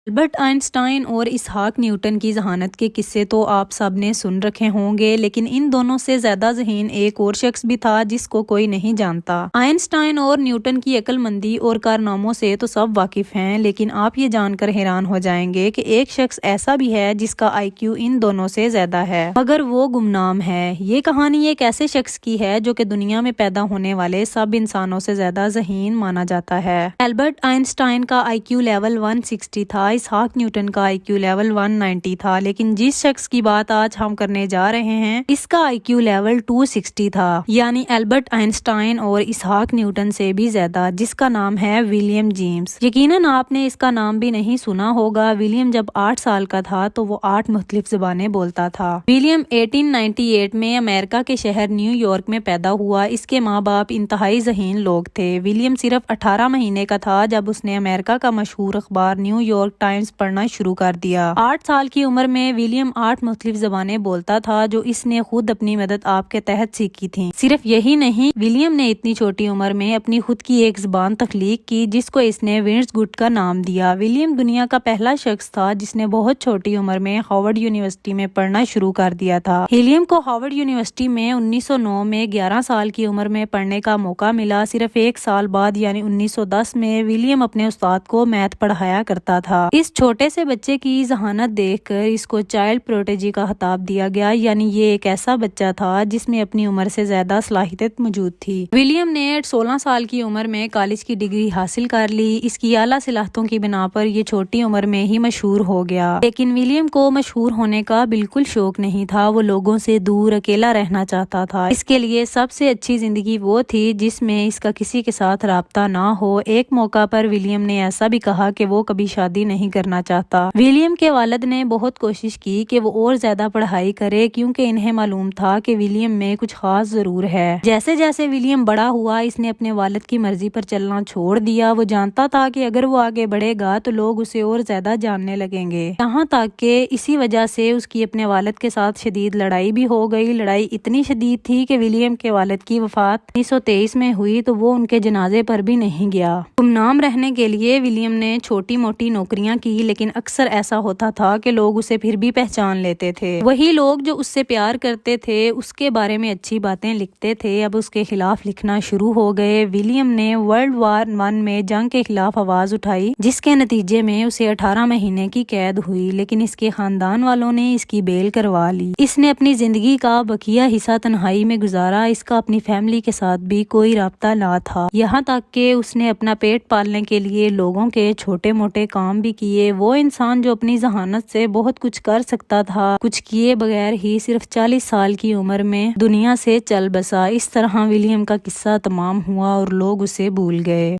Albert Einstein اور اسحاق Newton کی ذہانت کے قصے تو آپ سب نے سن رکھے ہوں گے، لیکن ان دونوں سے زیادہ ذہین ایک اور شخص بھی تھا جس کو کوئی نہیں جانتا۔ آئنسٹائن اور نیوٹن کی عقل مندی اور کارناموں سے تو سب واقف ہیں، لیکن آپ یہ جان کر حیران ہو جائیں گے کہ ایک شخص ایسا بھی ہے جس کا IQ ان دونوں سے زیادہ ہے، مگر وہ گمنام ہے۔ یہ کہانی ایک ایسے شخص کی ہے جو کہ دنیا میں پیدا ہونے والے سب انسانوں سے زیادہ ذہین مانا جاتا ہے۔ البرٹ آئنسٹائن کا IQ لیول 160 تھا، اسحاق نیوٹن کا IQ لیول 190 تھا، لیکن جس شخص کی بات آج ہم کرنے جا رہے ہیں اس کا IQ لیول 260 تھا، یعنی البرٹ آئنسٹائن اور اسحاق نیوٹن سے بھی زیادہ، جس کا نام ہے ولیم جیمز۔ یقیناً آپ نے اس کا نام بھی نہیں سنا ہوگا۔ ولیم جب 8 سال کا تھا تو وہ 8 مختلف زبانیں بولتا تھا۔ ولیم 1898 میں امریکہ کے شہر نیو یارک میں پیدا ہوا۔ اس کے ماں باپ انتہائی ذہین لوگ تھے۔ ولیم صرف 18 مہینے کا تھا جب اس نے امریکہ کا مشہور اخبار نیو یارک ٹائمز پڑھنا شروع کر دیا۔ 8 سال کی عمر میں ولیم 8 مختلف زبانیں بولتا تھا جو اس نے خود اپنی مدد آپ کے تحت سیکھی تھیں۔ صرف یہی نہیں، ولیم نے اتنی چھوٹی عمر میں اپنی خود کی ایک زبان تخلیق کی جس کو اس نے ونڈز گٹ کا نام دیا۔ ولیم دنیا کا پہلا شخص تھا جس نے بہت چھوٹی عمر میں ہارورڈ یونیورسٹی میں پڑھنا شروع کر دیا تھا۔ ولیم کو ہارورڈ یونیورسٹی میں 1909 میں 11 سال کی عمر میں پڑھنے کا موقع ملا۔ صرف 1 سال بعد یعنی 1910 میں ولیم اپنے استاد کو میتھ پڑھایا کرتا تھا۔ اس چھوٹے سے بچے کی ذہانت دیکھ کر اس کو چائلڈ پروڈیجی کا خطاب دیا گیا، یعنی یہ ایک ایسا بچہ تھا جس میں اپنی عمر سے زیادہ صلاحیت موجود تھی۔ ولیم نے 16 سال کی عمر میں کالج کی ڈگری حاصل کر لی۔ اس کی اعلیٰ صلاحیتوں کی بنا پر یہ چھوٹی عمر میں ہی مشہور ہو گیا، لیکن ولیم کو مشہور ہونے کا بالکل شوق نہیں تھا۔ وہ لوگوں سے دور اکیلا رہنا چاہتا تھا۔ اس کے لیے سب سے اچھی زندگی وہ تھی جس میں اس کا کسی کے ساتھ رابطہ نہ ہو۔ ایک موقع پر ولیم نے ایسا بھی کہا کہ وہ کبھی شادی نہیں کرنا چاہتا۔ ولیم کے والد نے بہت کوشش کی کہ وہ اور زیادہ پڑھائی کرے کیونکہ انہیں معلوم تھا کہ ولیم میں کچھ خاص ضرور ہے۔ جیسے جیسے ولیم بڑا ہوا اس نے اپنے والد کی مرضی پر چلنا چھوڑ دیا۔ وہ جانتا تھا کہ اگر وہ آگے بڑھے گا تو لوگ اسے اور زیادہ جاننے لگیں گے، یہاں تک کہ اسی وجہ سے اس کی اپنے والد کے ساتھ شدید لڑائی بھی ہو گئی۔ لڑائی اتنی شدید تھی کہ ولیم کے والد کی وفات 1923 میں ہوئی تو وہ ان کے جنازے پر بھی نہیں گیا۔ گمنام رہنے کے لیے ولیم نے چھوٹی موٹی نوکریاں کی، لیکن اکثر ایسا ہوتا تھا کہ لوگ اسے پھر بھی پہچان لیتے تھے۔ وہی لوگ جو اس سے پیار کرتے تھے اس کے بارے میں اچھی باتیں لکھتے تھے اب اس کے خلاف لکھنا شروع ہو گئے۔ ولیم نے ورلڈ وار 1 میں جنگ کے خلاف آواز اٹھائی جس کے نتیجے میں اسے 18 مہینے کی قید ہوئی، لیکن اس کے خاندان والوں نے اس کی بیل کروا لی۔ اس نے اپنی زندگی کا بقیہ حصہ تنہائی میں گزارا۔ اس کا اپنی فیملی کے ساتھ بھی کوئی رابطہ نہ تھا، یہاں تک کہ اس نے اپنا پیٹ پالنے کے لیے لوگوں کے چھوٹے موٹے کام بھی کیے۔ وہ انسان جو اپنی ذہانت سے بہت کچھ کر سکتا تھا، کچھ کیے بغیر ہی صرف 40 سال کی عمر میں دنیا سے چل بسا۔ اس طرح ولیم کا قصہ تمام ہوا اور لوگ اسے بھول گئے۔